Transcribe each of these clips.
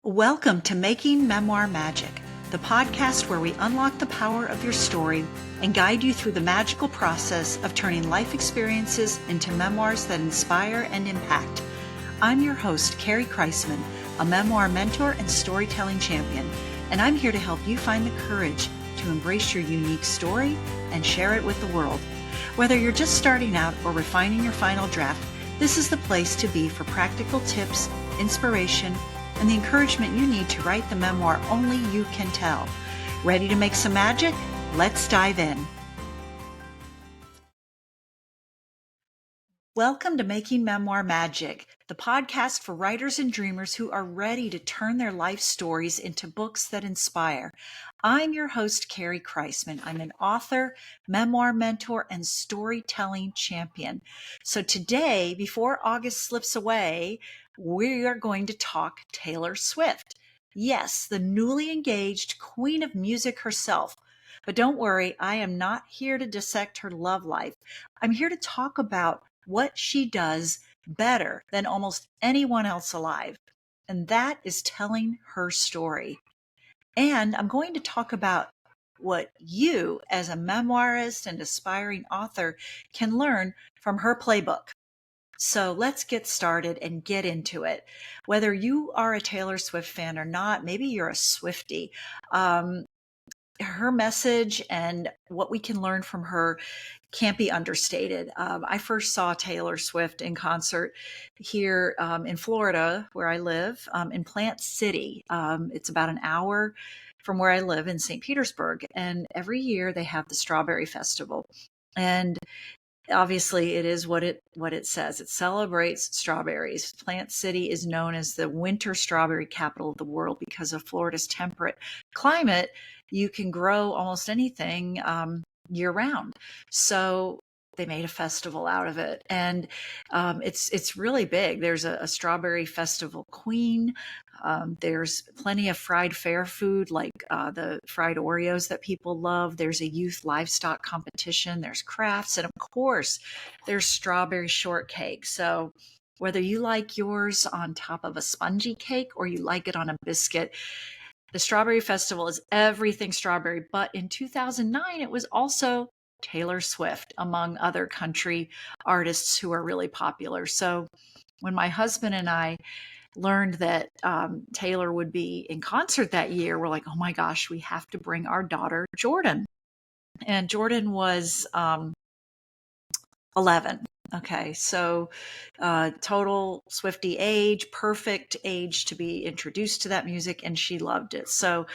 Welcome to Making Memoir Magic, the podcast where we unlock the power of your story and guide you through the magical process of turning life experiences into memoirs that inspire and impact. I'm your host, Carrie Kreisman, a memoir mentor and storytelling champion, and I'm here to help you find the courage to embrace your unique story and share it with the world. Whether you're just starting out or refining your final draft, this is the place to be for practical tips, inspiration, and the encouragement you need to write the memoir only you can tell. Ready to make some magic? Let's dive in. Welcome to Making Memoir Magic, the podcast for writers and dreamers who are ready to turn their life stories into books that inspire. I'm your host, Carrie Kreisman. I'm an author, memoir mentor, and storytelling champion. So today, before August slips away, we are going to talk Taylor Swift. Yes, the newly engaged queen of music herself. But don't worry, I am not here to dissect her love life. I'm here to talk about what she does better than almost anyone else alive, and that is telling her story. And I'm going to talk about what you, as a memoirist and aspiring author, can learn from her playbook. So let's get started and get into it. Whether you are a Taylor Swift fan or not, maybe you're a Swiftie. Her message and what we can learn from her can't be understated. I first saw Taylor Swift in concert here in Florida, where I live, in Plant City. It's about an hour from where I live in St. Petersburg. And every year they have the Strawberry Festival. And obviously it is what it says. It celebrates strawberries. Plant City is known as the winter strawberry capital of the world because of Florida's temperate climate. You can grow almost anything year round. So they made a festival out of it, and it's really big. There's a strawberry festival queen. There's plenty of fried fair food, like the fried Oreos that people love. There's a youth livestock competition. There's crafts, and of course, there's strawberry shortcake. So whether you like yours on top of a spongy cake or you like it on a biscuit, the Strawberry Festival is everything strawberry. But in 2009, it was also Taylor Swift, among other country artists who are really popular. So when my husband and I learned that Taylor would be in concert that year, we're like, oh my gosh, we have to bring our daughter, Jordan. And Jordan was 11. Okay, so total Swiftie age, perfect age to be introduced to that music, and she loved it. So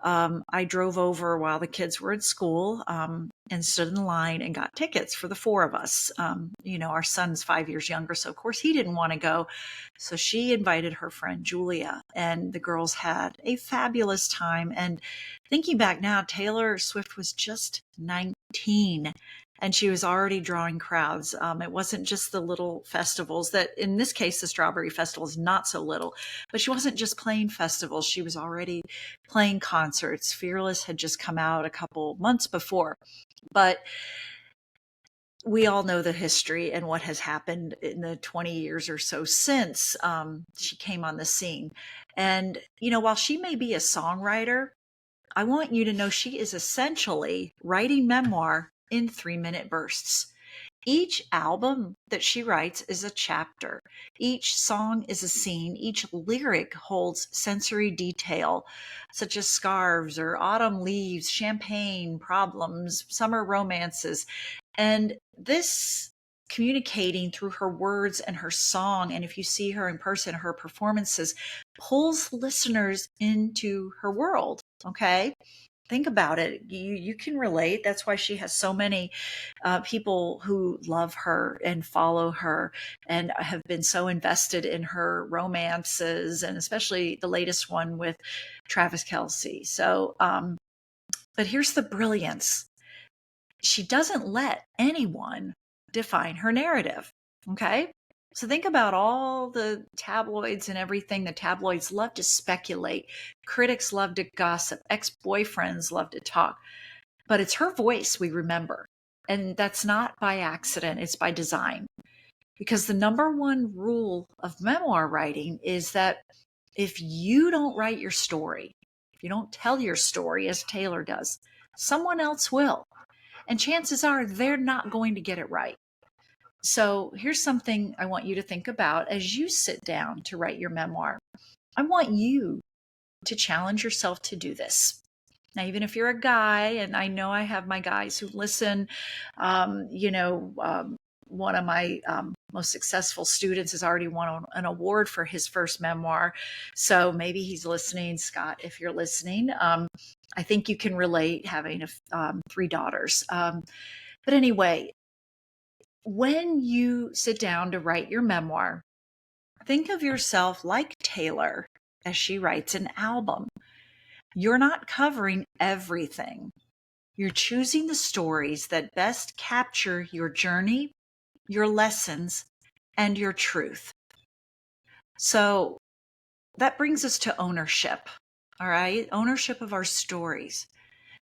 I drove over while the kids were at school and stood in line and got tickets for the four of us. Our son's 5 years younger, so of course he didn't want to go. So she invited her friend Julia, and the girls had a fabulous time. And thinking back now, Taylor Swift was just 19. And she was already drawing crowds. It wasn't just the little festivals that, in this case, the Strawberry Festival is not so little, but she wasn't just playing festivals. She was already playing concerts. Fearless had just come out a couple months before. But we all know the history and what has happened in the 20 years or so since she came on the scene. And, while she may be a songwriter, I want you to know she is essentially writing memoir in 3-minute bursts. Each album that she writes is a chapter. Each song is a scene. Each lyric holds sensory detail, such as scarves or autumn leaves, champagne, problems, summer romances. And this communicating through her words and her song, and if you see her in person, her performances, pulls listeners into her world. Okay? Think about it. You can relate. That's why she has so many people who love her and follow her and have been so invested in her romances, and especially the latest one with Travis Kelce. So, but here's the brilliance. She doesn't let anyone define her narrative. Okay. So think about all the tabloids and everything. The tabloids love to speculate. Critics love to gossip. Ex-boyfriends love to talk. But it's her voice we remember. And that's not by accident. It's by design. Because the number one rule of memoir writing is that If you don't write your story, if you don't tell your story as Taylor does, someone else will. And chances are they're not going to get it right. So here's something I want you to think about as you sit down to write your memoir. I want you to challenge yourself to do this. Now, even if you're a guy, and I know I have my guys who listen, one of my most successful students has already won an award for his first memoir. So maybe he's listening. Scott, if you're listening, I think you can relate having 3 daughters. But anyway, when you sit down to write your memoir, think of yourself like Taylor as she writes an album. You're not covering everything. You're choosing the stories that best capture your journey, your lessons, and your truth. So that brings us to ownership, all right? Ownership of our stories.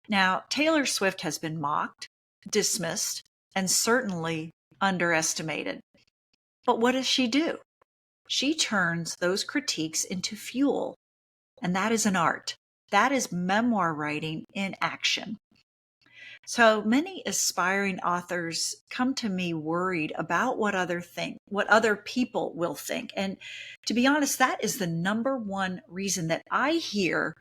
Now, Taylor Swift has been mocked, dismissed, and certainly underestimated. But what does she do? She turns those critiques into fuel, and that is an art. That is memoir writing in action. So many aspiring authors come to me worried about what other people will think. And to be honest, that is the number one reason that I hear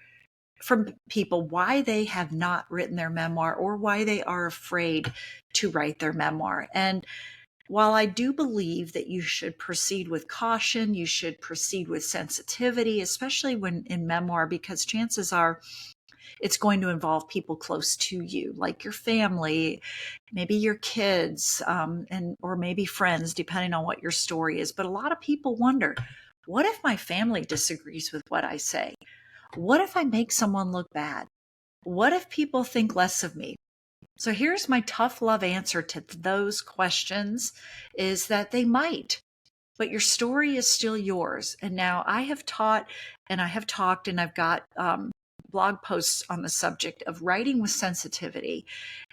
from people why they have not written their memoir or why they are afraid to write their memoir. And while I do believe that you should proceed with caution, you should proceed with sensitivity, especially when in memoir, because chances are it's going to involve people close to you, like your family, maybe your kids, or maybe friends, depending on what your story is. But a lot of people wonder, what if my family disagrees with what I say? What if I make someone look bad? What if people think less of me? So here's my tough love answer to those questions is that they might, but your story is still yours. And now I have taught and I have talked and I've got blog posts on the subject of writing with sensitivity.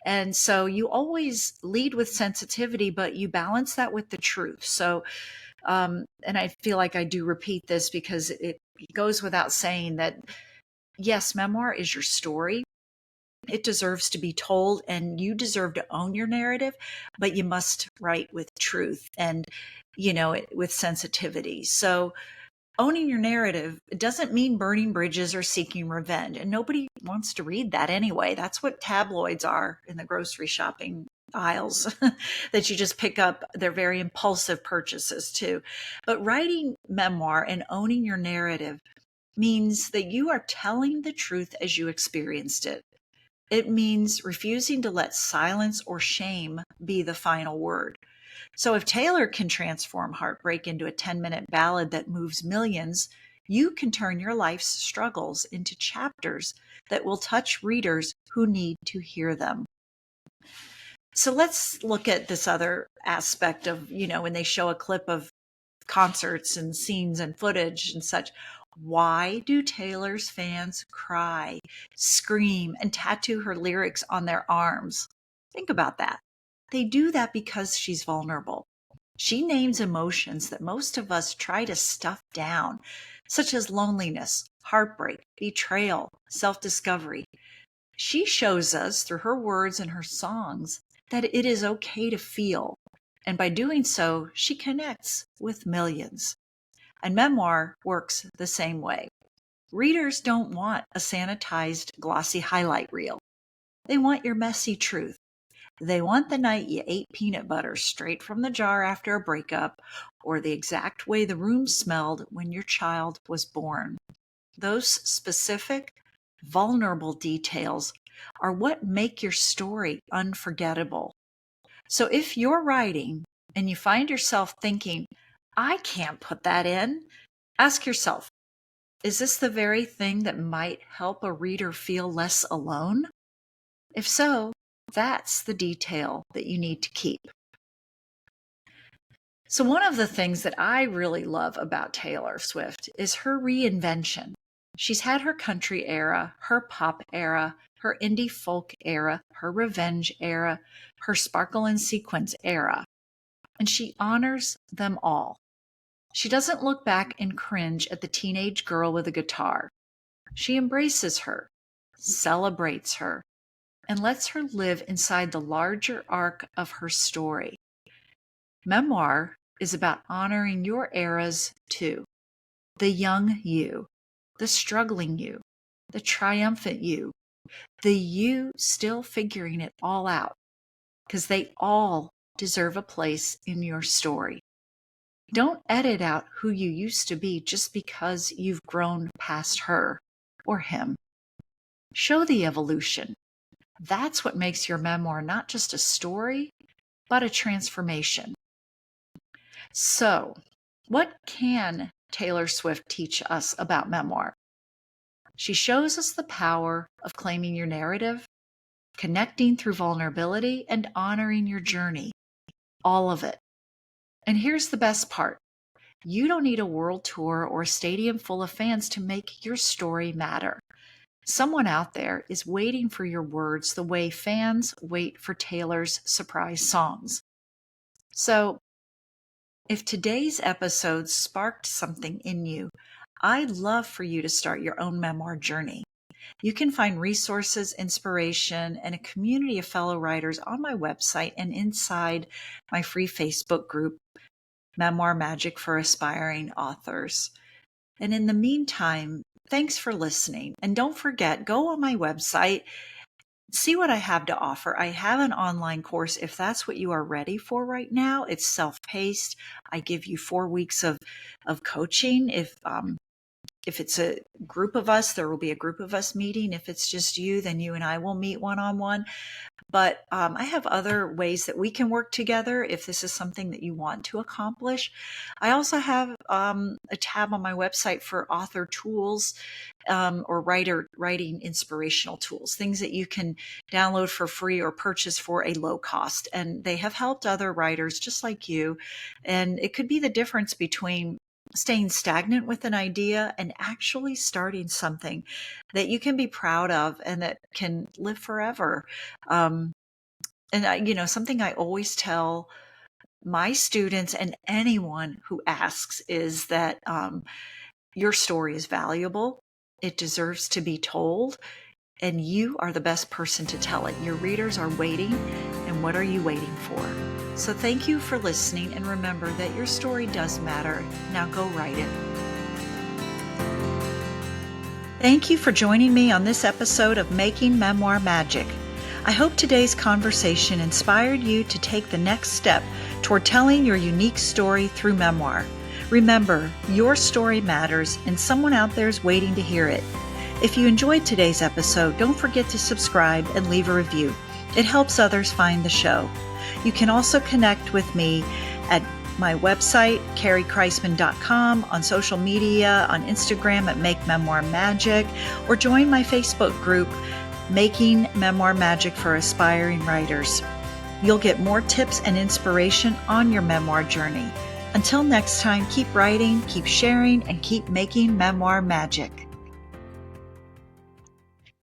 And so you always lead with sensitivity, but you balance that with the truth. So, and I feel like I do repeat this because it goes without saying that, yes, memoir is your story. It deserves to be told and you deserve to own your narrative, but you must write with truth and, with sensitivity. So, owning your narrative doesn't mean burning bridges or seeking revenge. And nobody wants to read that anyway. That's what tabloids are in the grocery shopping aisles that you just pick up. They're very impulsive purchases too. But writing memoir and owning your narrative means that you are telling the truth as you experienced it. It means refusing to let silence or shame be the final word. So if Taylor can transform heartbreak into a 10-minute ballad that moves millions, you can turn your life's struggles into chapters that will touch readers who need to hear them. So let's look at this other aspect of, when they show a clip of concerts and scenes and footage and such. Why do Taylor's fans cry, scream, and tattoo her lyrics on their arms? Think about that. They do that because she's vulnerable. She names emotions that most of us try to stuff down, such as loneliness, heartbreak, betrayal, self-discovery. She shows us through her words and her songs that it is okay to feel. And by doing so, she connects with millions. And memoir works the same way. Readers don't want a sanitized, glossy highlight reel. They want your messy truth. They want the night you ate peanut butter straight from the jar after a breakup, or the exact way the room smelled when your child was born. Those specific, vulnerable details are what make your story unforgettable. So if you're writing and you find yourself thinking, I can't put that in, ask yourself, is this the very thing that might help a reader feel less alone? If so, that's the detail that you need to keep. So one of the things that I really love about Taylor Swift is her reinvention. She's had her country era, her pop era, her indie folk era, her revenge era, her sparkle and sequins era, and she honors them all. She doesn't look back and cringe at the teenage girl with a guitar. She embraces her, celebrates her, and lets her live inside the larger arc of her story. Memoir is about honoring your eras too. The young you, the struggling you, the triumphant you, the you still figuring it all out, because they all deserve a place in your story. Don't edit out who you used to be just because you've grown past her or him. Show the evolution. That's what makes your memoir not just a story, but a transformation. So, what can Taylor Swift teach us about memoir? She shows us the power of claiming your narrative, connecting through vulnerability, and honoring your journey. All of it. And here's the best part. You don't need a world tour or a stadium full of fans to make your story matter. Someone out there is waiting for your words the way fans wait for Taylor's surprise songs. So, if today's episode sparked something in you, I'd love for you to start your own memoir journey. You can find resources, inspiration, and a community of fellow writers on my website and inside my free Facebook group, Memoir Magic for Aspiring Authors. And in the meantime, thanks for listening. And don't forget, go on my website, see what I have to offer. I have an online course if that's what you are ready for right now. It's self-paced. I give you 4 weeks of coaching. If it's a group of us, there will be a group of us meeting. If it's just you, then you and I will meet one-on-one. But I have other ways that we can work together if this is something that you want to accomplish. I also have a tab on my website for author tools or writing inspirational tools, things that you can download for free or purchase for a low cost. And they have helped other writers just like you. And it could be the difference between staying stagnant with an idea and actually starting something that you can be proud of and that can live forever. Something I always tell my students and anyone who asks is that your story is valuable. It deserves to be told, and you are the best person to tell it. Your readers are waiting, and what are you waiting for? So thank you for listening, and remember that your story does matter. Now go write it. Thank you for joining me on this episode of Making Memoir Magic. I hope today's conversation inspired you to take the next step toward telling your unique story through memoir. Remember, your story matters, and someone out there is waiting to hear it. If you enjoyed today's episode, don't forget to subscribe and leave a review. It helps others find the show. You can also connect with me at my website, carriekreisman.com, on social media, on Instagram at Make Memoir Magic, or join my Facebook group, Making Memoir Magic for Aspiring Writers. You'll get more tips and inspiration on your memoir journey. Until next time, keep writing, keep sharing, and keep making memoir magic.